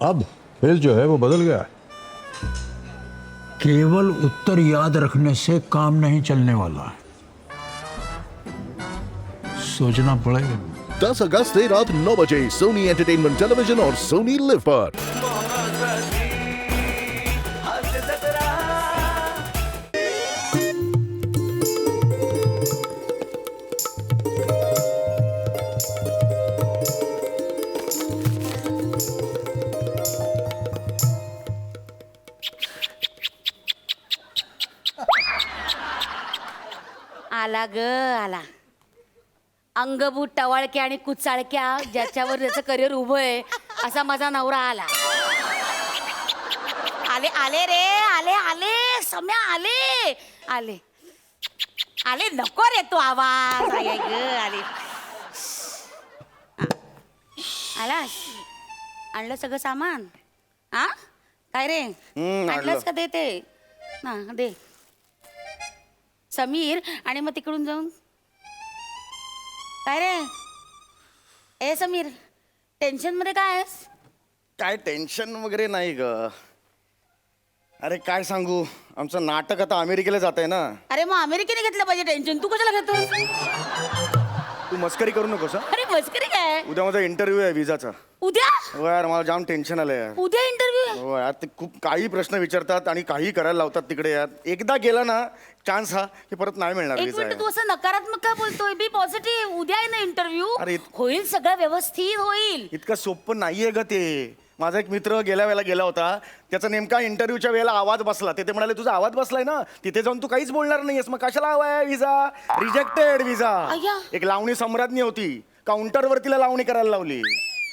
अब फेल जो है वो बदल गया है। केवल उत्तर याद रखने से काम नहीं चलने वाला, सोचना पड़ेगा। 10 अगस्त से रात 9 बजे सोनी एंटरटेनमेंट टेलीविजन और सोनी लिव पर। आला ग आला अंगभूत टवाळक्या आणि कुचाळक्या ज्याच्यावर त्याचं करिअर उभं आहे असा माझा नवरा आला. आले आले रे आले आले सम्या आले आले आले नको रे तो आवाज आय ग आले. आलास आणलं सगळं सामान. हा काय रे आणलंस का दे ते ना दे समीर. आणि मग तिकडून जाऊन काय रे ए समीर टेन्शन मध्ये काय आहेस? काय टेन्शन वगैरे नाही ग. अरे काय सांगू आमचं नाटक आता अमेरिकेला जात आहे ना. अरे मग अमेरिकेने घेतलं पाहिजे टेन्शन, तू कशाला घेतोस? तू मस्करी करू नकोस हं? अरे मस्करी काय? उद्या माझा इंटरव्ह्यू आहे विजाचा. उद्या हो यार मला जाम टेन्शन आलंय यार. उद्या इंटरव्ह्यू? हो यार ते खूप काही प्रश्न विचारतात आणि काही करायला लावतात तिकडे यार. एकदा गेला ना चान्स हा की परत नाही मिळणार एक विजा मिनिट यार. तू असं नकारात्मक का बोलतोय? बी पॉझिटिव्ह. उद्या आहे ना इंटरव्ह्यू, अरे होईल सगळं व्यवस्थित होईल. इतकं सोपं नाहीये ग ते. माझा एक मित्र गेल्या वेळेला गेला होता, त्याचा नेमका इंटरव्ह्यूच्या वेळेला आवाज बसला. ते म्हणाले तुझा आवाज बसलाय ना तिथे जाऊन तू काहीच बोलणार नाहीयेस, मग कशाला हवाय विजा? रिजेक्टेड विजा. अय्या. एक लावणी सम्राज्ञी होती, काउंटरवर तिला लावणी करायला लावली.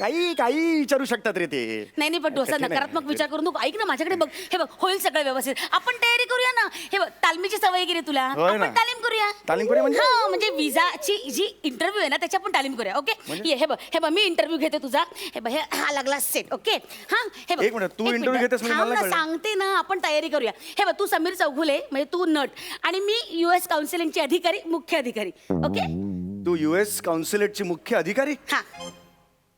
काही काही विचारू शकतात रे ते. नाही नाही पण तू असा कठीण आहे. नकारात्मक विचार करून तू ऐक ना माझ्याकडे बघ. हे बघ होईल सगळं व्यवस्थित. आपण तयारी करूया ना. हे बघ तालमीची सवय गेली तुला. होय ना. आपण तालीम करूया. तालीम करूया म्हणजे? हा म्हणजे विजाची जी इंटरव्ह्यू आहे ना त्याची आपण तालीम करूया. ओके ये हे बघ मी इंटरव्ह्यू घेते तुझा. हे बघ हे हा लागला सेट. ओके हा हे बघ एक मिनिट, तू interview घेतेस म्हणजे थांब मला ना, कळलं. सांगते ना आपण तयारी करूया. हे बघ तू समीर चौघुले म्हणजे तू नट आणि मी US काउन्सिलिंगची अधिकारी मुख्य अधिकारी. ओके तू US काउन्सिलेटची मुख्य अधिकारी. हा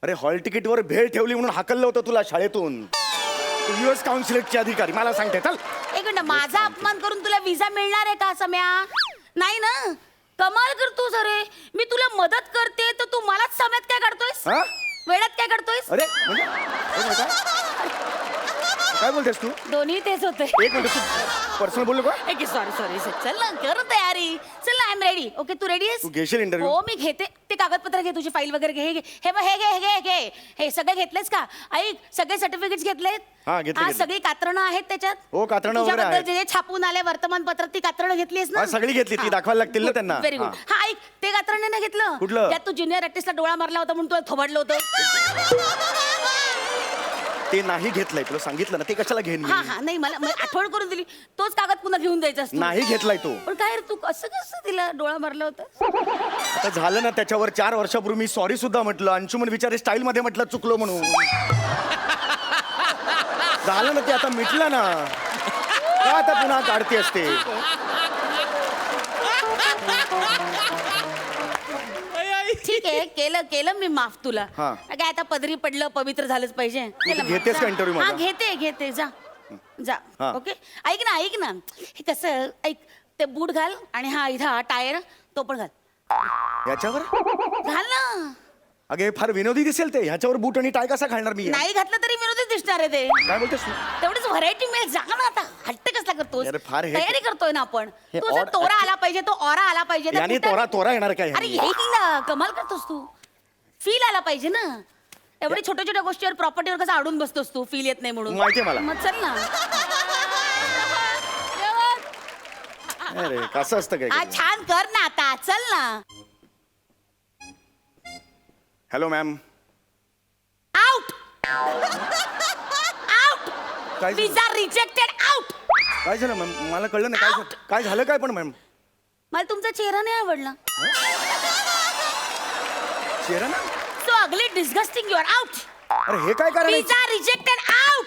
अरे हॉल तिकीटवर भेळ ठेवली म्हणून हाकललं होतं तुला शाळेतून. तू US काउन्सिलेटची अधिकारी मला सांगते चल. एक मिनिट माझा अपमान करून तुला विजा मिळणार आहे का सम्या? नाही ना. कमाल करतोस. अरे मी तुला मदत करते तर तू मलाच सम्यात काय काढतोयस? हा? वेळात काय काढतोयस? अरे म्हणजे एक मिनिट, काय बोलतेस तू? दोन्ही तेच होते. एक मिनिट तू पर्सनल बोललो का? सॉरी सॉरी चल ना कर तयारी. चल ना आय एम रेडी. ओके तू रेडी आहेस? तू घेशील इंटरव्ह्यू? हो मी घेते. ते कागदपत्र घे, तुझी फाईल वगैरे घे. हे बघ हे हे सगळे घेतलेस का? ऐक सगळे सर्टिफिकेट्स घेतलेत? हा, घेतले. सगळी कात्रणं आहेत त्याच्यात? हो, कात्रणं वगैरे तुझ्याबद्दल आहेत. जे जे छापून आले वर्तमानपत्रात ती कात्रणं घेतलीस ना? हा, सगळी घेतली. ती दाखवायला लागतील ना त्यांना. Very good. हा. हा ऐक ते कात्रणं नाही घेतलं? कुठलं? त्यात तू ज्युनियर आर्टिस्टला डोळा मारला होता म्हणून तुला थोबाडलं होतं. ते नाही घेतलंय तुला सांगितलं ना. ते कशाला घेईन हा मी? हा नाही मला आठवण करून दिली. तोच कागद पुन्हा घेऊन द्यायचा असतो. नाही घेतलाय तो. पण काय रे तू कसं तिला डोळा मारला होता? आता झालं ना त्याच्यावर 4 वर्षापूर्वी मी सॉरी सुद्धा म्हटलं. अंशुमन विचारे स्टाईल मध्ये म्हटलं चुकलो म्हणून. झालं ना ते आता मिटलं ना. का आता पुन्हा काढते असते? ठीक आहे केलं मी माफ तुला. हा. काय आता पदरी पडलं पवित्र झालंच पाहिजे. केलं माफ. घेतेस का जा. interview हा माझा? घेते जा जा. हा. ओके ऐक ना हे कसं ऐक ते बूट घाल आणि हा इथं हा टायर तो पण घाल. याच्यावर घाल ना. अगे फार विनोदी दिसेल ते. ह्याच्यावर बूट आणि टाय कसा घालणार मी? नाही घातलं तरी विरोधीच दिसणार आहे ते. काय बोलतेस तू? तेवढीच व्हरायटी मिळेल. जा ना आता हट्ट कसला करतोस? अरे फार हे- तयारी करतोय ना आपण. हे तू odd- तोरा आला पाहिजे, तो ऑरा आला पाहिजे. त्या याने बुटात- तोरा येणार काय? अरे येईल ना. कमाल करतोस तू. फील आला पाहिजे ना. एवढी छोट्या छोट्या गोष्टीवर प्रॉपर्टीवर कसं अडून बसतोस तू? फील येत नाही म्हणून. माहितीये मला. मग चल ना. अरे कसं असतं काय? आज छान कर ना आता. चल ना. Hello ma'am. Out out. काय झालं? विजा रिजेक्टेड. आउट. काय झालं मॅम? मला कळलं नाही. काय झालं? काय झालं काय पण मॅम? मला तुमचा चेहरा नाही आवडला. चेहरा ना. So ugly disgusting you are out. अरे हे काय कारण आहे? Visa rejected. आउट.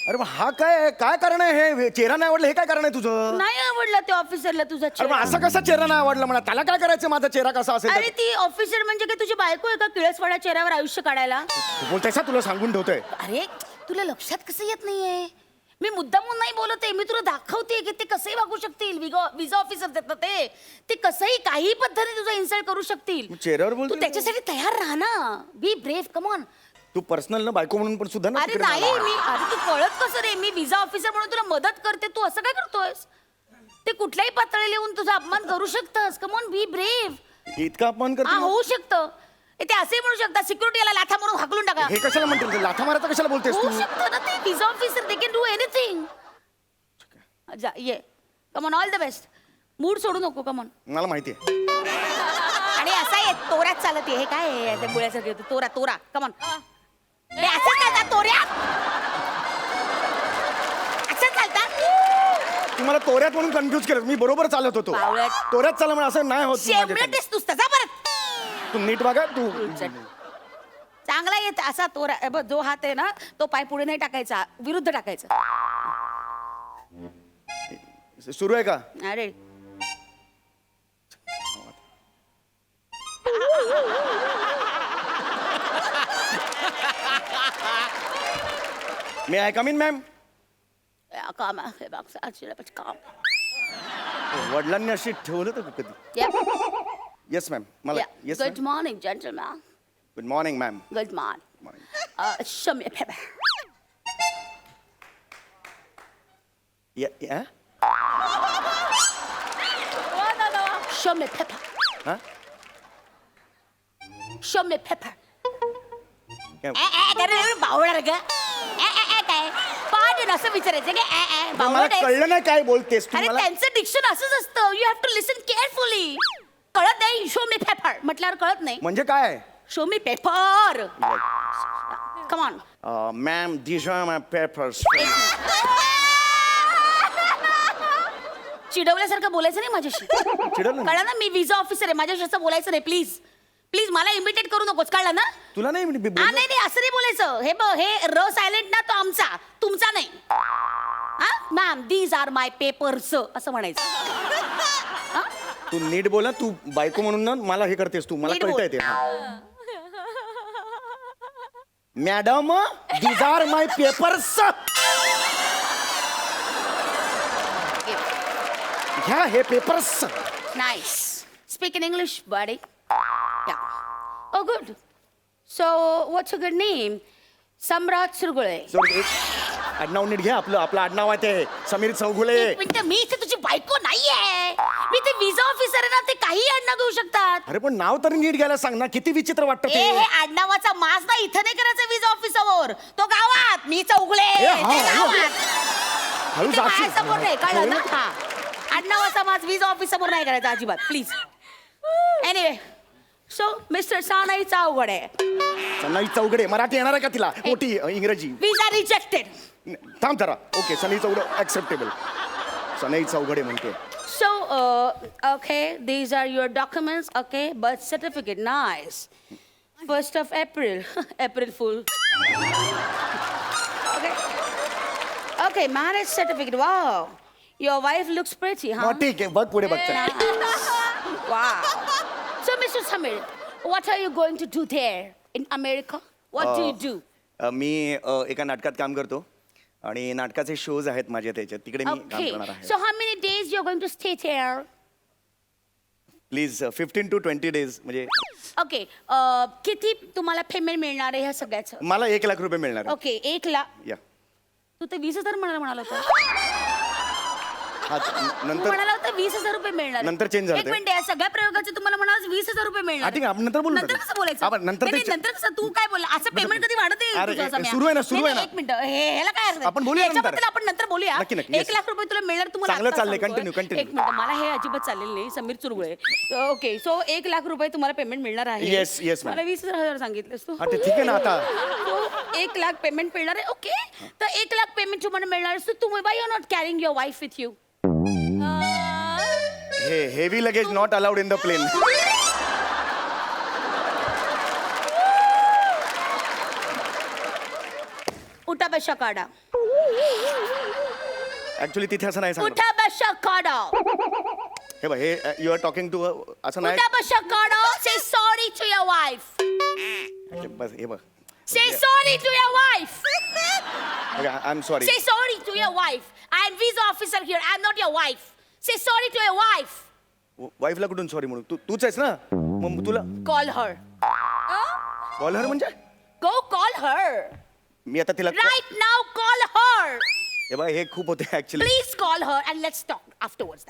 अरे मग हा काय कारण आहे? हे चेहरा नाही आवडलं हे काय कारण आहे तुझं? नाही आवडला ते ऑफिसरला तुझा अरे मग चेहरा. असं कसा चेहरा नाही आवडला म्हणा? त्याला काय करायचं माझा चेहरा कसा असेल? अरे ती ऑफिसर म्हणजे काय तुझी बायको आहे का किळसवाड्या चेहऱ्यावर आयुष्य काढायला? तू बोलतेस हा, तुला सांगून ठेवतोय. अरे तुला लक्षात कसं येत नाहीये? मी मुद्दामून नाही बोलते, मी तुला दाखवते की ते कसंही वागू शकतील. विजा ऑफिसर देतात ते कसंही काही पद्धतीने तुझा इन्सल्ट करू शकतील. चेहऱ्यावर बोलते तू त्याच्यासाठी तयार राहा ना. Be brave, come on. तू पर्सनल ना बायको म्हणून पण सुद्धा ना अरे तिकडे नाही, मला. अरे तू कळत कसं रे? मी विजा ऑफिसर म्हणून तुला मदत करते, तू असं काय करतोयस? ते कुठल्याही पातळीला येऊन तुझा अपमान करू शकतस. Come on, be brave. इतका अपमान करतो होऊ शकतं. ते असे म्हणू शकतात, सिक्युरिटी याला लाथा मारून हाकलून टाका. हे कशाला म्हणते लाथा मारायचं कशाला बोलतेस होऊ तू शकतं ना, ते visa officer, they can do anything. जा ये, come on, all the best. Mood सोडू नको, कम ऑन. मला माहितीये. आणि असा आहे तोऱ्यात चालत हे काय आहे गुळ्यासारखे तोरा तोरा, कम ऑन. असं चालतात तोऱ्यात, असं चालतात. तू मला तोऱ्यात म्हणून कन्फ्युज केलं. मी बरोबर चालत होतो. बावळट. तोऱ्यात चाललं म्हणून असं नाही होत माझ्याकडे. शेमलटेस तू तसा परत. तू नीट वागा तू. चांगला येत असा तोरा. बघ, जो हात आहे ना तो पाय पुढे नाही टाकायचा, विरुद्ध टाकायचा. सुरू आहे का? अरे may I come in ma'am? काम आहे काम. वडिलांनी अशी ठेवलं तर कधी? Yes ma'am. मला yes. Good morning gentleman. Good morning ma'am. Good morning. show me a paper. Show me paper. Huh? Show me paper. काय? बावळा ग. काय पाठ असं विचारायचं काय? मला बावळट आहे. कळलं नाही काय बोलतेस तू अरे मला. त्यांचं डिक्शन असंच असतं. You have to listen carefully. कळत नाही. शो मी पेपर म्हटल्यावर कळत नाही. म्हणजे काय? Show me paper. Come on. Ma'am this are my papers. चिडवल्यासारखं बोलायचं नाही माझ्याशी. चिडवलं ना? कळलं ना, मी विजा ऑफिसर आहे, माझ्याशी असं बोलायचं नाही. प्लीज प्लीज मला इमिटेट करू नकोस, कळलं ना? तुला नाही मी हा, बोललो. नाही नाही असं नाही बोलायचं. हे बघ, हे र सायलेंट ना, तो आमचा, तुमचा नाही. हा ma'am these are my papers असं म्हणायचं. तू नीट बोला. तू बायको म्हणून ना मला हे करतेस तू. मला नीट बोल. कळतंय ते. Madam these are my papers. घ्या हे papers. Nice. Speak in English, buddy. Yeah. Oh, good. So, what's your good name? सम्राट सुरगुळे. आडनाव नीट घ्या. आपलं आडनाव आहे ते समीर चौगुले. एक मिनिट, मी इथे तुझी बायको नाहीये. मी ते विजा ऑफिसर आहे ना, ते काही आडनाव घेऊ शकतात. अरे पण नाव तरी नीट घ्यायला सांग ना. किती विचित्र वाटतं हे ते. आडनावाचा मास ना इथं नाही करायचा विजा ऑफिसवर. तो गावात. मी चौगुळे. ए, हा, ते हा. गावात. हळू ते जाशील. बाहेरसमोर नाही, कळलं ना? हा. आडनावाचा मास विजा ऑफिस समोर नाही करायचा अजिबात, please. Anyway, so mister Sanai Chaugule. Sanai Chaugade. Marathi येणार आहे का तिला? मोठी इंग्रजी. Visa rejected. थांब जरा. ओके सनई चौगडे ऍक्सेप्टेबल. सनई चौगडे म्हणते. So, okay, these are your documents, okay? Birth certificate, nice. 1st of April, April Fool. Okay. Okay, marriage certificate, wow. Your wife looks pretty, huh? मग ठीक आहे. बघ पुढे बघते. Nice. Wow. So, Mr. Samir, what are you going to do there in America? What do you do? मी एका नाटकात काम करतो आणि नाटकाचे शोज आहेत माझ्या त्याच्यात. तिकडे मी काम Okay. करणार आहे. So, how many days you're going to stay there? Please 15 to 20 days. म्हणजे ओके, किती तुम्हाला पेमेंट मिळणार आहे ह्या सगळ्याचं? मला 1 लाख रुपये मिळणार आहे. ओके, 1 लाख. या. तू तर 20,000 म्हणाला होता. हा, तू नंतर म्हणाला होता 20,000 रुपये मिळणार. नंतर change झालं एक ते. मिनिट, या सगळ्या प्रयोगाचे तुम्हाला म्हणाला 20,000 रुपये हा, मिळणार. ठीक आहे. आपण नंतर बोलू नंतर ना. कसं बोलायचं? आपण नंतर नाही, ते- नाही, नंतर कसं? तू काय बोलला? असं पेमेंट कधी वाढत आहे अरे, तुझं समय? सुरू आहे ना, सुरू आहे नाही, ना. नाही, एक मिनिट, ह्याला काय अर्थ आहे? आपण बोलूया नंतर. याच्याबद्दल आपण नंतर बोलूया. नक्की, नक्की, 1 लाख रुपये तुला मिळणार, तुम्हाला चांगलं आत्ता चाललंय. सांगतोय. Continue. एक मिनिट, मला हे अजिबात चालेल नाही. समीर चुरगुळे. ओके, सो 1 लाख रुपये तुम्हाला पेमेंट मिळणार आहे. Yes, yes, ma'am. मला 20,000 सांगितलंस तू. हा, ते ठीक आहे ना आता. So, 1 लाख पेमेंट मिळणार आहे. ओके, तर 1 लाख पेमेंट तुम्हाला मिळणार आहे. So, तुम्ही why you not carrying your wife with you? हे heavy luggage not allowed in the plane. उठा बशा काढा. ऍक्च्युली तिथे असं नाही सांगत. उठा बशा काढा. हे बघ, हे यू आर टॉकिंग टू असं नाही. उठा बशा काढा. से सॉरी टू युअर वाईफ. बस हे बघ. Say sorry to your wife. I am sorry. Say sorry to your wife. I am visa officer here. I am not your wife. Say sorry to your wife. वाईफला कुठून sorry म्हणू? तूच आहेस ना? मग तुला Call her. Call her म्हणजे? Go call her. मी आता तिला Right now, call her. हे बघ, हे खूप होते actually. Please call her and let's talk afterwards.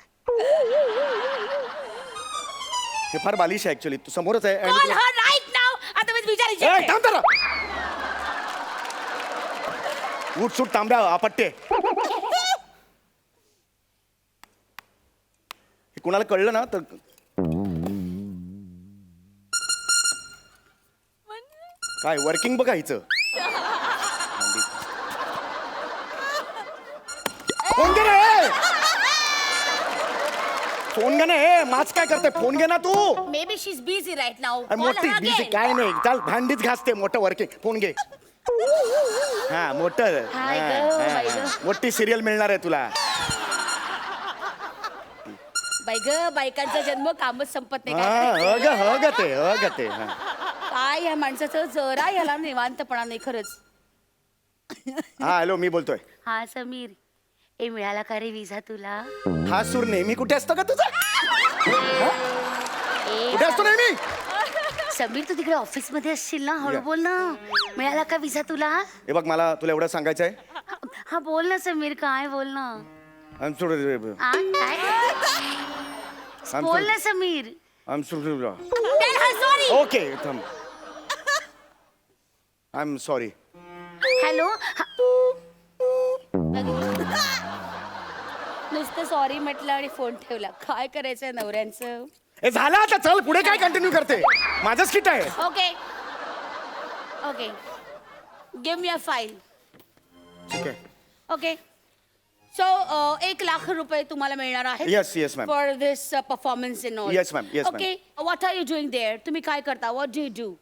हे फार बालिश आहे ऍक्च्युली. तू समोरच आहे. आणि Call तुला- her right now. Otherwise, visa ए, rejected. थांब जरा. उठ सुट तांब्या आपट्टे. हे कुणाला कळलं ना तर काय वर्किंग बघा हिचं. फोन घे ना. फोन घे ना. माच काय करते? फोन घे ना तू. Maybe she's busy right now. अरे Call मोठी her बिझी again. काय नाही. चाल भांडीच घासते. मोठं वर्किंग. फोन घे. हा मोठं. हाय गं, हा, बाई हा. गं. मोठी सिरियल मिळणार आहे तुला. बाई ग, बायकांचा जन्म कामच संपत नाही हा काय. हग ते. हा. काय या माणसाचं जरा याला निवांतपणा नाही खरंच. हा हॅलो, मी बोलतोय. हा समीर, ए मिळाला का रे विजा तुला? हा सूर नेहमी कुठे असतो का तुझा? ए, कुठे असतो नेहमी? समीर तू तिकडे ऑफिस मध्ये असशील ना, हळू या. बोल ना. मिळाला का विजा तुला? हे बघ, मला तुला एवढं सांगायचं आहे. हा बोल ना समीर, काय बोल ना. I'm sorry. आ, काय? बोल ना Sameer. I'm sorry. Tell her sorry. Okay थांब. I'm sorry. हॅलो. नुसतं सॉरी म्हटलं आणि फोन ठेवला. काय करायचंय नवऱ्यांचं? हे झालं आता. चल पुढे. काय कंटिन्यू करते? माझंच किट आहे. ओके ओके, गिव्ह मी अ फाईल. ठीक आहे. ओके, सो 1,00,000 रुपये तुम्हाला मिळणार आहेत. Yes, ma'am. For this performance in all. Yes, ma'am. Yes, ma'am. Okay, what are you doing there? तुम्ही काय करता? What do you do?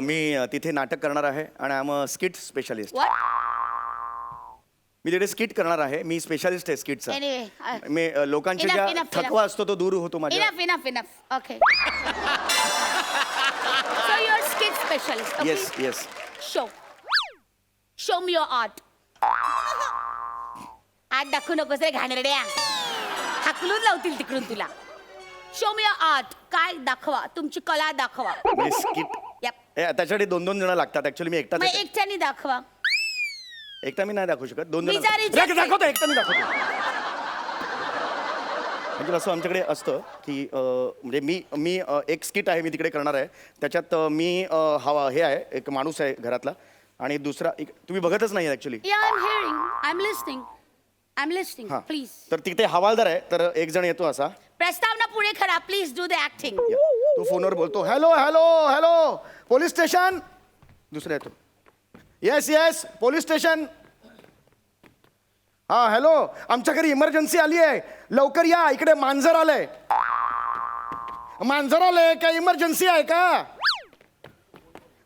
मी तिथे नाटक करणार आहे आणि I am a skit specialist. What? मी तिथे स्किट करणार आहे. मी स्पेशालिस्ट आहे स्किटचा. Anyway, मी लोकांच्या Enough, ज्या enough, थकवा असतो तो दूर होतो माझ्या. Enough. Okay. So you're skit specialist. Okay? Yes. Show me your art. आत दाखवू नकोस रे घाणेरड्या. हाकलून लावतील तिकडून तुला. Show me your art. काय दाखवा, तुमची कला दाखवा. Skit Yep. त्याच्यासाठी 2 जण लागतात. ऍक्च्युली मी एकटाच मग आहे. एकट्याने दाखवा. एकटा मी नाही दाखवू शकत. 2 जण Visa rejected. दाखवतो. एकटा मी दाखवतो. म्हणजे असं आमच्याकडे असतं की म्हणजे मी एक स्किट आहे. मी तिकडे करणार आहे. त्याच्यात मी हे आहे, एक माणूस आहे घरातला, आणि दुसरा तुम्ही बघतच नाही actually. Yeah, I'm hearing. I'm listening. हा. Please. तर तिथे हवालदार आहे. तर एक जण येतो असा. प्रस्तावना पुढे करा. Please do the acting. तो फोनवर बोलतो. Hello police station. दुसरा येतो. Yes police station. हा हॅलो, आमच्या घरी इमर्जन्सी आली आहे. लवकर या. इकडे मांजर आलंय. काय इमर्जन्सी आहे का?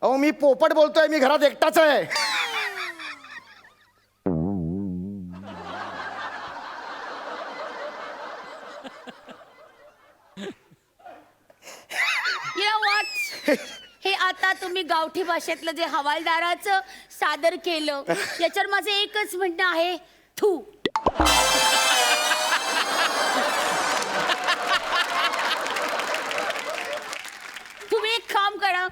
अहो मी पोपट बोलतोय. मी घरात एकटाच आहे. You know what? हे आता तुम्ही गावठी भाषेतलं जे हवालदाराचं सादर केलं, याच्यावर माझं एकच म्हणणं आहे, थू. तुम्ही एक काम करा.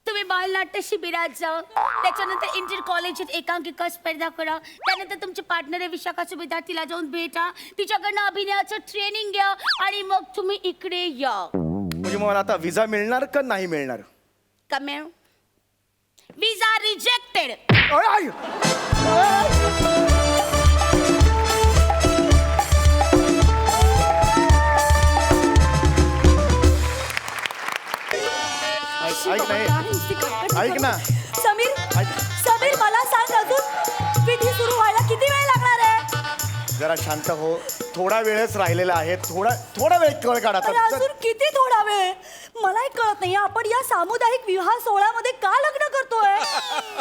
तुम्ही बालनाट्य शिबिरात जा. त्याच्यानंतर इंटर कॉलेजात एकांकिका स्पर्धा करा. त्यानंतर तुमची पार्टनर आहे विशाखा सुभेदार, तिला जाऊन भेटा. तिच्याकडनं अभिनयाचं ट्रेनिंग घ्या आणि मग तुम्ही इकडे या. म्हणजे मला आता विजा मिळणार का नाही मिळणार? कमेळ. विजा रिजेक्टेड. ऐक ना. समीर मला सांग, अजून विधी सुरू व्हायला किती वेळ लागणार आहे? जरा शांत हो. थोडा वेळच राहिलेला आहे. थोडा वेळ कळ काढा. अरे अजून किती थोडा वेळ? मला एक कळत नाही, आपण या सामुदायिक विवाह सोहळ्यामध्ये का लग्न करतोय?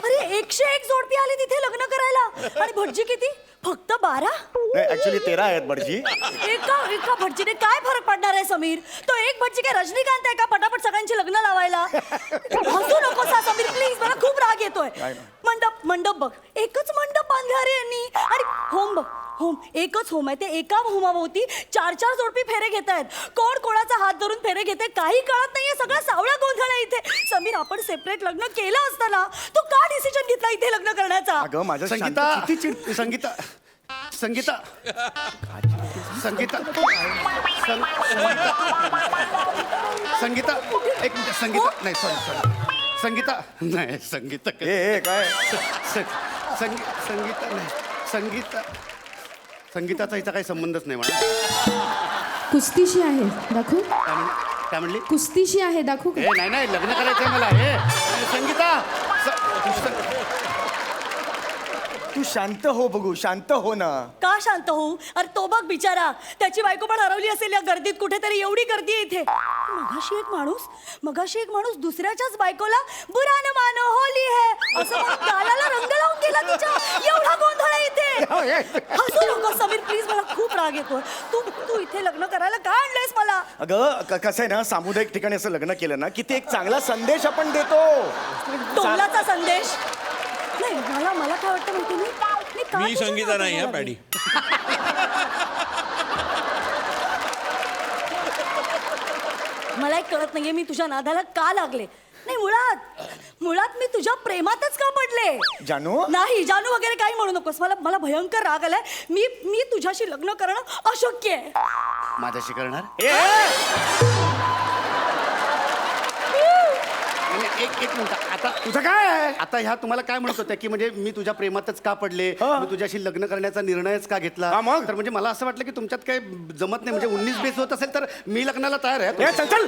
अरे 101 जोडपी आली तिथे लग्न करायला. आणि भटजी किती? फक्त 12? नाही ऍक्च्युली 13 आहेत भटजी. एका भटजीने काय फरक पडणार आहे समीर? तो एक भटजी काय रजनीकांत आहे का पटापट सगळ्यांची लग्न लावायला? हसू नकोस हा समीर प्लीज, मला खूप राग येतोय. मंडप बघ, एकच मंडप बांधला रे यांनी. आणि होम बघ, होम एकच होम आहे. ते एका होमाभोवती 4-4 जोडपी फेरे घेत आहेत. कोण कोणाचा हात धरून फेरे घेते काही कळत नाहीये. सगळा सावळा गोंधळ आहे इथे. समीर आपण सेपरेट लग्न केलं असतं ना, तू का डिसिजन घेतला इथे लग्न करण्याचा? अगं माझं संगीता शांत- किती चिड- संगीता संगीता संगीता संगीता एक मिनिट संगीता नाही सॉरी संगीता नाही संगीता ए काय संगीता नाही संगीताचा हिचा काही संबंधच नाही म्हणा. कुस्तीशी आहे दाखवू काय म्हणली कुस्तीशी आहे दाखवू का? ए नाही लग्न करायचंय मला हे संगीता तू शांत हो बघू, शांत हो ना. का शांत होऊ? अरे तो बघ बिचारा, त्याची बायको पण हरवली असेल या गर्दीत कुठेतरी. एवढी गर्दी आहे इथे. मगाशी एक माणूस दुसऱ्याच्याच बायकोला बुरा न मानो होली है असं म्हणून गालाला रंग लावून गेला तिच्या. एवढा गोंधळ आहे इथे. हसू नको समीर प्लीज, मला खूप राग येतोय. तू इथे लग्न करायला का आणलंयस मला? अगं कसं आहे ना, सामुदायिक ठिकाणी असं लग्न केलं ना की ते एक चांगला संदेश आपण देतो. टोलाचा संदेश नाही. मला काय वाटतं माहिती नाही, मी संगीता नाही हा पॅडी. मला एक कळत नाहीये मी तुझ्या नादाला का लागले. नाही मुळात मी तुझ्या प्रेमातच का पडले. जानू? नाही जानू वगैरे काही म्हणू नकोस. मला भयंकर राग आलाय. मी तुझ्याशी लग्न करणं अशक्य आहे. माझ्याशी करणार एक मिनिट आता तुझं काय आहे? आता ह्या तुम्हाला काय म्हणत होत्या की म्हणजे मी तुझ्या प्रेमातच का पडले, मी तुझ्याशी लग्न करण्याचा निर्णयच का घेतला. हा, मग? तर म्हणजे मला असं वाटलं की तुमच्यात काही जमत नाही. म्हणजे 19 बेस होत असेल तर मी लग्नाला तयार आहे. ए, चल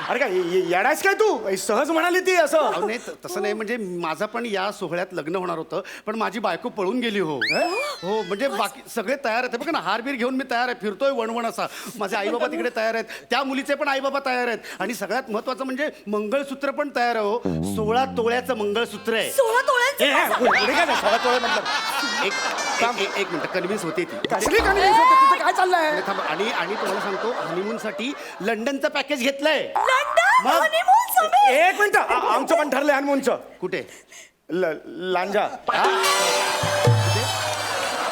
अरे काय येडायस काय तू? सहज म्हणाली ती असं. अहो, नाही तसं नाही. म्हणजे माझं पण या सोहळ्यात लग्न होणार होतं पण माझी बायको पळून गेली. हो म्हणजे बाकी सगळे तयार आहेत. बघा ना हारबीर घेऊन मी तयार आहे, फिरतोय वणवण असा. माझे आई बाबा तिकडे तयार आहेत, त्या मुलीचे पण आई बाबा तयार आहेत. आणि सगळ्यात महत्वाचं म्हणजे मंगळसूत्र पण तयार आहे. हो 16 तोळ्याचं मंगळसूत्र आहे. 16 तोळ्यांचं? पुढे काय नाही, 16 तोळे म्हटलं. एक मिनिट कन्व्हिन्स होते ती. कसली convince होते? तुझं काय चाललंय? नाही, थांबा. आणि तुम्हाला सांगतो हनीमून साठी लंडनचं पॅकेज घेतलंय. लंडन मग? honeymoon, समीर? एक मिनिट, आमचं पण ठरलंय हनुमूनचं. कुठे लांजा.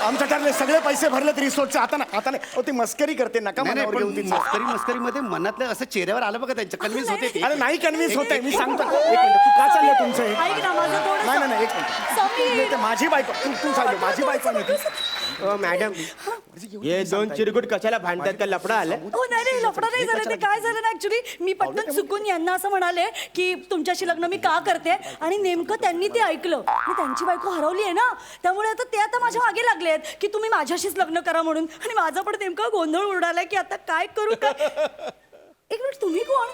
आमचं ठरलंय, सगळे पैसे भरलेत रिसोर्टचे. आता नाही ती मस्करी करते, नका नाही मनावर घेऊन तिचं. मस्करीमध्ये मनातलं असं चेहऱ्यावर आलं बघा त्यांच्या. कन्व्हिन्स होते ती. अरे नाही कन्व्हिन्स होते, मी सांगतो. एक मिनिट, तू का चाललंय तुमचं हे? ऐक ना माझं थोडंसं. नाही एक मिनिट. समीर ते माझी बायको, तू सांग, माझी बायको नाही ती. मॅडम हे दोन चिरकुट कशाला भांडतात का? लफडा आलाय? हो नाही लफडा नाही झालं. ते काय झालं ना ऍक्च्युली मी पटकन चुकून यांना असं म्हणाले की तुमच्याशी लग्न मी का करते आणि नेमकं त्यांनी ते ऐकलं आणि त्यांची बायको हरवली आहे ना, त्यामुळे आता माझ्या मागे लागले आहेत की तुम्ही माझ्याशीच लग्न करा म्हणून. आणि माझा पण नेमका गोंधळ उडालाय की आता काय करू काय. एक मिनिट, तुम्ही कोण?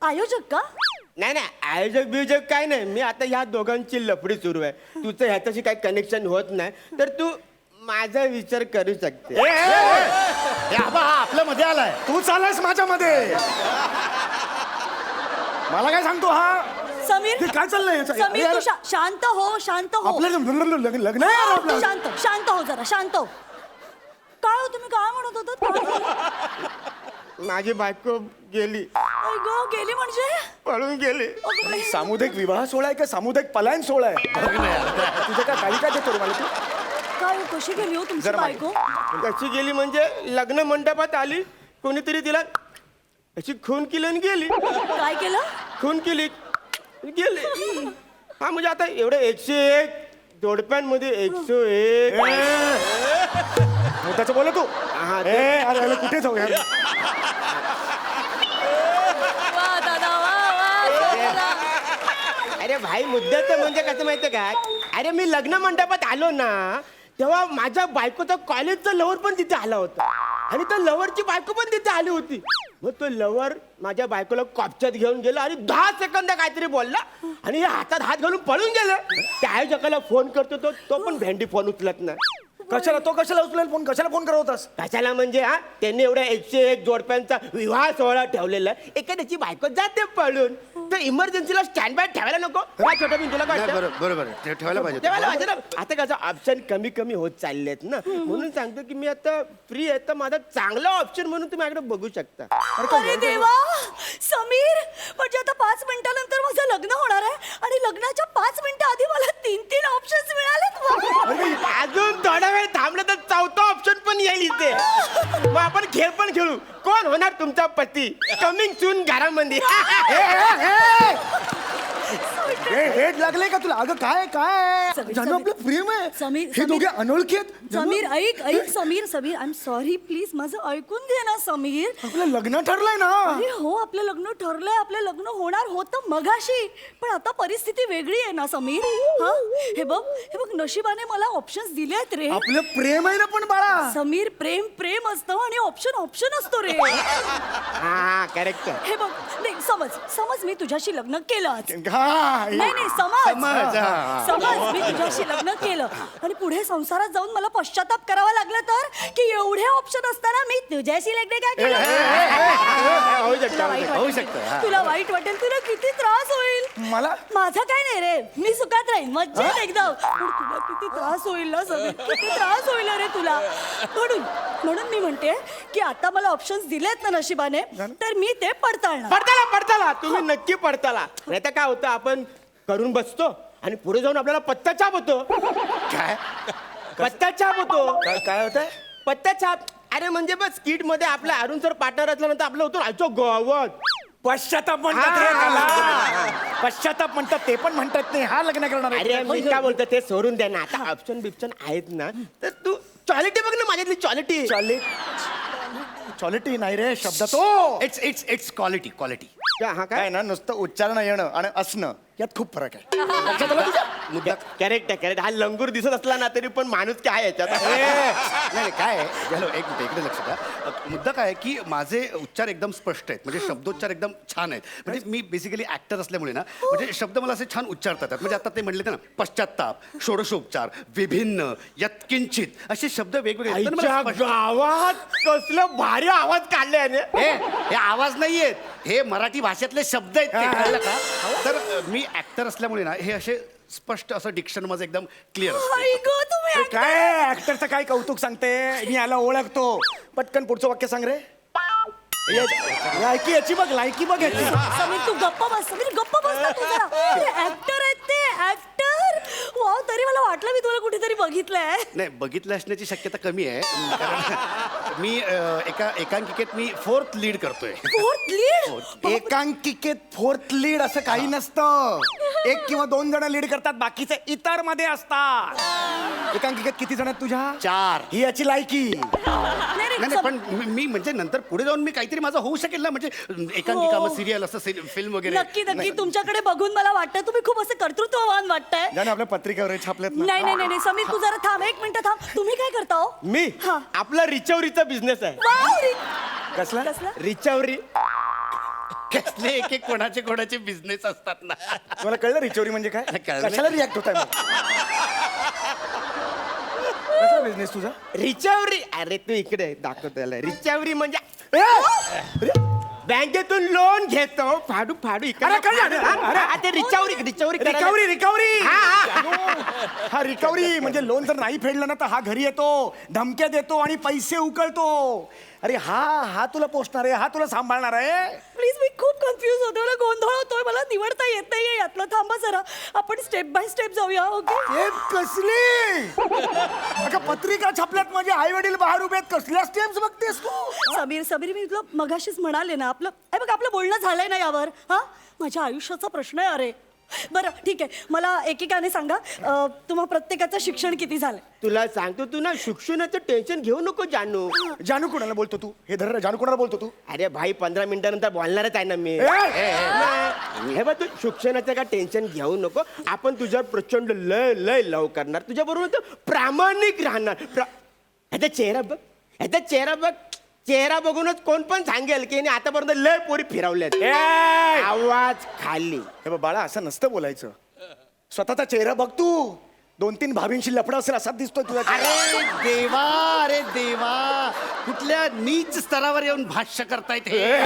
आयोजक का? नाही आयोजक बियोजक काय नाही. मी आता ह्या दोघांची लफडी सुरू आहे. तुझं ह्याच्याशी काही कनेक्शन होत नाही तर तू माझा विचार करू शकते. हा आपल्या मध्ये आलाय. तू चाललायस माझ्यामध्ये. मला काय सांगतो हा? समीर हे काय चाललंय याचं? समीर तू शांत हो. आपलं लग्न आहे यार आपलं. शांत हो जरा, शांत हो. काय हो तुम्ही काय म्हणत होतात? माझी बायको गेली. गेली म्हणजे? पळून गेली. अगं बाई. सामुदायिक विवाह सोहळा आहे का सामुदायिक पलायन सोहळा आहे? तुझं काय काही काय देतो रे मला तू? काय कशी गेली हो तुमची जरा बायको? कशी गेली म्हणजे लग्न मंडपात आली, कोणीतरी तिला अशी खून केली आणि गेली. काय केलं? खून केली गेली. हा म्हणजे आता एवढं 101 जोडप्यांमध्ये 101. त्याचं बोल तू. हा, अरे कुठे जाऊ यार? वा दादा वा. अरे भाई मुद्द्याचं म्हणजे कसं माहितीये काय? अरे मी लग्न मंडपात आलो ना तेव्हा माझ्या बायकोचा कॉलेजचा लवर पण तिथे आला होता आणि त्या लवरची बायको पण तिथे आली होती. मग तो लवर माझ्या बायकोला कॉपच्यात घेऊन गेला आणि 10 सेकंद काहीतरी बोलला आणि हातात हात घालून पळून गेलं. त्या आयोजकाला फोन करतो तो पण भेंडी फोन उचलत नाही. कशाला तो कशाला उचलेल फोन, कशाला फोन करत होतास? कशाला म्हणजे हा त्यांनी एवढ्या 101 जोडप्यांचा विवाह सोहळा ठेवलेला आहे. एखाद्याची बायको जाते पळून तर इमर्जन्सीला स्टँड बाय ठेवायला नको का छोटा मी तुला काय नाही, वाटतं? बरोबर आहे. ठेवायला पाहिजे ठेवायला पाहिजे ना. आता कसं ऑप्शन कमी कमी होत चाललेत ना, म्हणून सांगतो की मी आता फ्री आहे तर माझा चांगला ऑप्शन म्हणून तुम्ही माझ्याकडे बघू शकता. अरे देवा समीर, म्हणजे आता 5 मिनिटानंतर माझं लग्न होणार आहे आणि लग्नाच्या 5 मिनिटं आधी मला 3 ऑप्शन्स मिळालेत. अजून थोडा वेळ थांबलं तर चौथा ऑप्शन पण येईल इथे. मग आपण खेळ पण खेळू. कोण होणार तुमचा पती? कमिंग सून घरामध्ये. हेड लागले का तुला? अगं काय काय समीर, जानू आपलं प्रेम आहे. समीर, हे समीर. दोघे अनोळखी आहेत. जानू, समीर ऐक Sameer I am sorry, please माझं ऐकून घे ना समीर. आपलं लग्न ठरलंय ना. अरे हो, आपलं लग्न ठरलंय, आपलं लग्न होणार होतं मगाशी, पण आता परिस्थिती वेगळी आहे ना समीर. हा हे बघ नशिबाने मला ऑप्शन्स दिले आहेत रे. आपलं प्रेम आहे ना पण बाळा. समीर, प्रेम असतं आणि ऑप्शन असतो रे. हा करेक्ट. हे बघ नाही, समज मी तुझ्याशी लग्न केलं आज. हा, नाही समज मी तुझ्याशी लग्न केलं आणि पुढे संसारात जाऊन मला पश्चाताप करावा लागला तर, की एवढे ऑप्शन असताना मी तुझ्याशी लग्न काय केलं? होऊ शकतं. तुला वाईट वाटेल, तुला किती त्रास होईल. मला माझा काय नाही रे, मी सुखात राहीन मज्जेत एकदम, पण तुला किती त्रास होईल ना समीर, किती त्रास होईल रे तुला. म्हणून मी म्हणते की आता मला ऑप्शन्स दिलेत ना नशिबाने, तर मी ते पडताळणार. पडताला तुम्ही नक्की पडताला. नाही तर काय होतं, आपण करून बसतो आणि पुढे जाऊन आपल्याला पत्ताछाप होतो. काय पत्ताछाप होतो. काय होत आहे? पत्ताछाप अरे म्हणजे बस स्किट मध्ये आपल्या अरुण सर पार्टनर असल्यानंतर आपलं होतो राहायचो गोवत. पश्चाताप म्हणतात रे त्याला. पश्चाताप म्हणतात, ते पण म्हणतात नाही हा लग्न करणार आहे. अरे मी काय बोलतो ते सोडून द्या ना. आता ऑप्शन बिप्शन आहेत ना, तर तू क्वालिटी बघ ना माझ्यातली क्वालिटी. क्वालिटी नाही रे शब्द तो. It's quality. हा काय ना, नुसतं उच्चारण येणं आणि असणं यात खूप फरक आहे. लक्षात आलं तुझ्या? मुद्दा करेक्ट. हा लंगूर दिसत असला ना तरी पण माणूस काय याच्यात. नाही काय आहे, झालं एक मिनिट इकडे लक्ष द्या. मुद्दा काय आहे की माझे उच्चार एकदम स्पष्ट आहेत, म्हणजे शब्दोच्चार एकदम छान आहेत. म्हणजे मी बेसिकली ऍक्टर असल्यामुळे ना, म्हणजे शब्द मला असे छान उच्चारता येतात. म्हणजे आता ते म्हणले ना, पश्चाताप, षोडशोपचार, विभिन्न, यत्किंचित असे शब्द वेगवेगळे आहेत. तर मला आईच्या स्पष्ट- गावात कसलं भारी आवाज काढले याने. हे आवाज नाहीयेत, हे मराठी भाषेतले शब्द आहेत ते, कळलं का? तर मी ऍक्टर असल्यामुळे ना हे असे स्पष्ट असं डिक्शन माझं एकदम क्लिअर असतं. आई गं, तुम्ही अरे काय ऍक्टरचं काय कौतुक सांगते. मी याला ओळखतो. पटकन पुढचं वाक्य सांग रे. लायकी याची बघ, लायकी बघ याची. समीर तू गप्प बस ना तू जरा. ऍक्टर आहेत ते, ऍक्टर. वाव, तरी मला वाटलं मी तुला कुठेतरी बघितलंय. नाही, बघितलं असण्याची शक्यता कमी आहे. कारण मी एका एकांकिकेत मी 4th लीड करतोय. 4th lead? एकांकिकेत 4th लीड असं काही नसतं. 1 किंवा 2 जण लीड करतात, बाकीचे इतर मध्ये असतात. एकांकिकेत किती जण आहेत तुझ्या? 4. ही याची लायकी. नाही पण मी म्हणजे नंतर पुढे जाऊन मी काहीतरी माझं होऊ शकेल ना, म्हणजे एकांकिका मग सिरियल असं फिल्म वगैरे. नक्की तुमच्याकडे बघून मला वाटतं तुम्ही खूप असं कर्तृत्ववान वाटतंय. जाणे आपल्या पत्रिकेवर छापल्यात ना. नाही समीर तू जरा थांब, 1 मिनिट थांब. तुम्ही काय करता हो? मी हा. आपला रिचवरीचा बिझनेस आहे. वाव, कसला? रिचवरी. कसले एक कोणाचे बिझनेस असतात ना. तुम्हाला कळलं रिचोरी म्हणजे काय? कळलं. कशाला रिॲक्ट होत आहे? कसा बिझनेस तुझा? रिचवरी. अरे तू इकडे दाखवतो त्याला. रिचवरी म्हणजे अरे, बँकेतून लोन घेतो फाडू इकडे. अरे, कळलं. हा, ते रिचवरी रिकव्हरी. हा. हा रिकव्हरी म्हणजे लोन जर नाही फेडलं ना तर हा घरी येतो, धमक्या देतो आणि पैसे उकळतो. अरे हा तुला पोचणार आहे, हा तुला सांभाळणार आहे. प्लीज, मी खूप कन्फ्युज होते, मला गोंधळ होतोय, मला निवडता येत नाहीये यातलं. थांबा जरा, आपण स्टेप बाय स्टेप जाऊया. ओके? स्टेप कसली? अगं पत्रिका छापल्यात, माझे आई वडील बाहेर उभे आहेत, कसल्या स्टेप्स बघतेस तू? समीर मी तुला मगाशीच म्हणाले ना, आपलं बोलणं झालंय ना यावर. हा, माझ्या आयुष्याचा प्रश्न आहे. अरे बरं ठीक आहे, मला एकेकाने सांगा, तुम्हा प्रत्येकाचं शिक्षण किती झालंय? तुला सांगतो, तू ना शिक्षणाचं टेन्शन घेऊ नको जानू. जानू कोणाला बोलतो तू? हे धर, जानू कोणाला बोलतो तू? अरे भाई 15 मिनिटानंतर बोलणारच आहे ना मी. हे बघ, तू शिक्षणाचं काय टेन्शन घेऊ नको. आपण तुझ्यावर प्रचंड लय लव करणार, तुझ्या बरोबर प्रामाणिक राहणार. ह्याचा चेहरा बघ. चेहरा बघूनच कोण पण सांगेल की आतापर्यंत लय पोरी फिरवल्यात. आवाज खाली. हे बघ बाळा, असं नसतं बोलायचं. स्वतःचा चेहरा बघ तू. 2-3 भाभींशी लफडा असेल असा दिसतोय तुला अरे देवा कुठल्या नीच स्तरावर येऊन भाष्य करतायत हे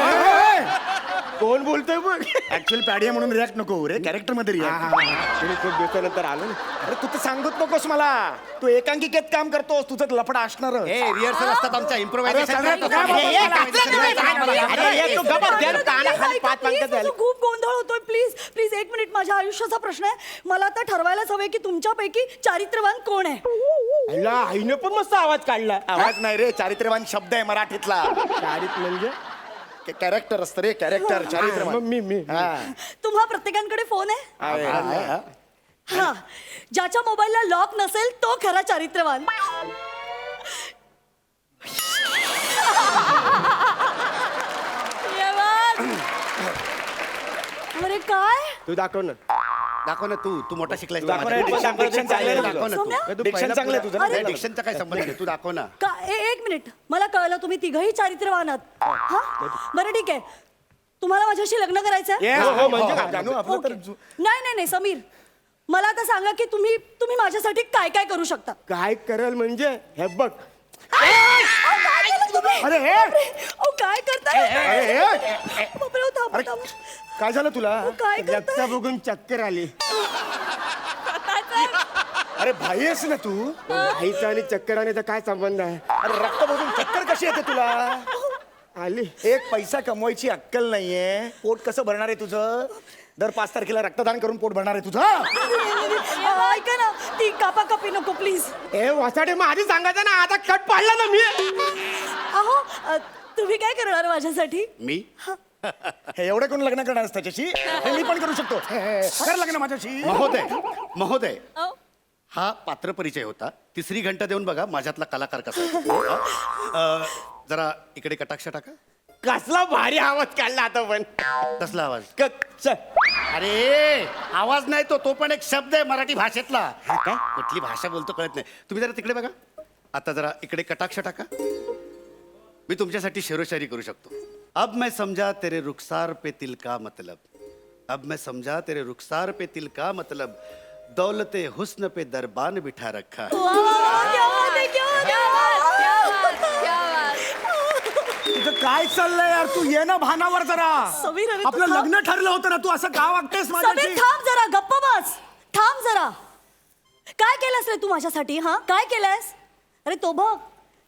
कोण बोलतोय पण ऍक्च्युअली पॅडिया म्हणून रिॲक्ट नको रे कॅरेक्टर मध्ये रिॲक्ट तुम्ही खूप दिवसानंतर आलो ना. अरे तू तर सांगत नकोस मला तू एकांकिकेत काम करतोस तुझं लफडा असणार हे रिहर्सल असतात आमच्या अरे, इम्प्रोव्हायझेशन सगळ्यात काय अरे, तू गप्प बस, यार, कानाखाली पाच पंक्ती Please, झाली. माझं खूप गोंधळ होतोय प्लीज प्लीज एक मिनिट माझ्या आयुष्याचा प्रश्न आहे मला आता ठरवायलाच हवंय की तुमच्यापैकी चारित्र्यवान कोण आहे अल्ला, आईने पण मस्त आवाज काढला. आवाज नाही रे चारित्र्यवान शब्द आहे मराठीतला चारित म्हणजे कॅरेक्टर असतं रे कॅरेक्टर चारित्र्यवान मग मी हा. तुम्हा प्रत्येकांकडे फोन आहे आहे. हा ज्याच्या मोबाईलला लॉक नसेल तो खरा चारित्र्यवान ये बात. अरे काय तू दाखव ना. दाखव ना तू मोठा शिकलाय दाखव ना, diction चांगलं आहे दाखव ना सौम्या? तू Diction चांगलं आहे तुझं. अरे, डिक्शनचा काय संबंध आहे तू दाखव ना एक मिनिट मला कळलं तुम्ही तिघही चारित्र्यवान आहात हा बरं ठीक आहे तुम्हाला माझ्याशी लग्न करायचंय Yes, हो, म्हणजे हो, काय? जानू, आपलं ओके. तर नाही समीर मला आता सांगा की तुम्ही माझ्यासाठी काय काय करू शकता काय करल म्हणजे हे बघ. अहो, काय केलं तुम्ही? अरे, हे! बापरे, अहो, काय करताय अरे, हे! बापरे, अहो, थांबा, अरे, थांबा. काय झालं तुला अहो, काय रक्त करताय बघून चक्कर आली. अरे भाई आहेस ना तू आईचा आणि चक्कर आणण्याचा काय संबंध आहे? अरे रक्त बघून चक्कर कशी येते तुला आली. एक पैसा कमवायची अक्कल नाहीये पोट कसं भरणार आहे तुझं दर 5 तारखेला रक्तदान करून पोट भरणार आहे तुझं ऐका ना ती कापाकापी नको प्लीज ए वासाडे मग आधी सांगायचं ना आता कट पाडला ना मी. अहो तुम्ही काय करणार माझ्यासाठी मी हे एवढे कोण लग्न करणार आहेस त्याच्याशी हे मी पण करू शकतो कर लग्न माझ्याशी महोदय हा पात्र परिचय होता 3री घंटा देऊन बघा माझ्यातला कलाकार कसा आहे. जरा इकडे कटाक्ष टाका कसला भारी आवाज काढला आता पण. कसला आवाज चल. अरे आवाज नाही तो पण एक शब्द आहे मराठी भाषेतला कुठली भाषा बोलतो कळत नाही तुम्ही जरा तिकडे बघा आता जरा इकडे कटाक्ष टाका मी तुमच्यासाठी शेरोशायरी करू शकतो अब मैं समझा तेरे रुखसार पे तिल का मतलब अब मैं समझा तेरे रुखसार पे तिल का मतलब दौलते हुस्न पे दरबान बिठा रखा है क्या बात है, क्या बात है. तुझं काय चाललंय यार तू ये ना भानावर जरा समीर, अरे तू आपलं थांब. लग्न ठरलं होतं ना तू असं का वागतेस समीर माझ्याशी थांब जरा गप्प बस थांब जरा काय केलंस रे तू माझ्यासाठी हा काय केलंस अरे तो बघ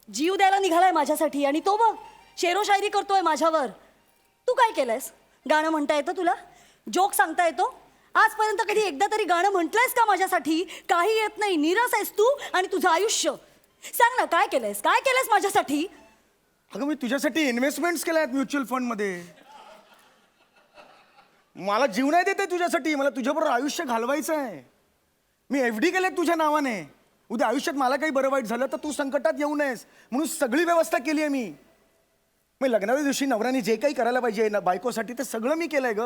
जीव द्यायला निघालाय माझ्यासाठी आणि तो बघ शेरोशायरी करतोय माझ्यावर तू काय केलंयस गाणं म्हणता येतं तुला जोक सांगता येतो आजपर्यंत कधी एकदा तरी गाणं म्हटलंयस का माझ्यासाठी काही येत नाही नीरस आहेस तू आणि तुझं आयुष्य सांग ना काय केलंयस माझ्यासाठी अगं मी तुझ्यासाठी इन्व्हेस्टमेंट्स केल्या आहेत म्युच्युअल फंड मध्ये मला जीव नाही देते तुझ्यासाठी मला तुझ्याबरोबर आयुष्य घालवायचं आहे मी FD केले तुझ्या नावाने उद्या आयुष्यात मला काही बरं वाईट झालं तर तू संकटात येऊ नयेस म्हणून सगळी व्यवस्था केली आहे मी लग्नाच्या दिवशी नवऱ्याने जे काही करायला पाहिजे ना बायकोसाठी ते सगळं मी केलंय ग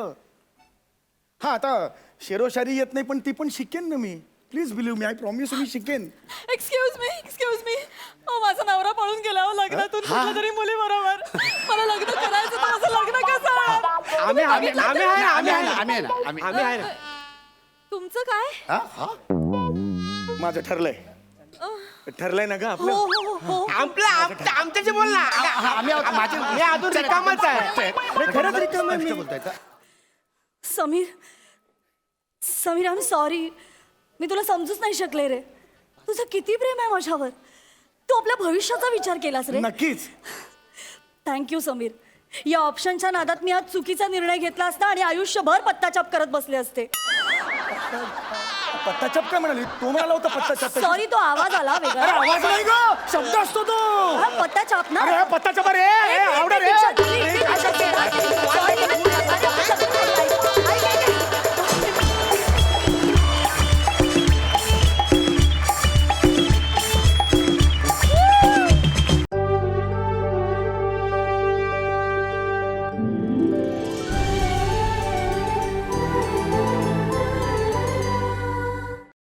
हा आता शेरोशायरी येत नाही पण ती पण शिकेन ना मी please believe me I promise मी शिकेन एक्सक्यूज मी माझा नवरा पळून गेला हो लग्नातून कुठल्या तरी मुली बरोबर मला लग्न करायचं तर माझं लग्न कसं होणार? आम्ही आहे ना. आम्ही आहे ना तुमचं काय माझं ठरलंय ना ग आपलं हो आमच्याशी बोल ना. मी अजून रिकामाच आहे. खरंच रिकाम आहे मी. बोलताय का समीर आय एम सॉरी मी तुला समजूच नाही शकले रे तुझं किती प्रेम आहे माझ्यावर तू आपल्या भविष्याचा विचार केलास रे नक्कीच थँक्यू समीर या ऑप्शनच्या नादात मी आज चुकीचा निर्णय घेतला असता आणि आयुष्यभर पत्ताचाप करत बसले असते पत्ताचाप काय म्हणाली तो म्हणाला होता पत्ताचाप सॉरी तो आवाज आला अरे वेगळा आवाज नाही ग शब्द असतो तो हा पत्ताचाप ना अरे पत्ताचाप रे आवडा रे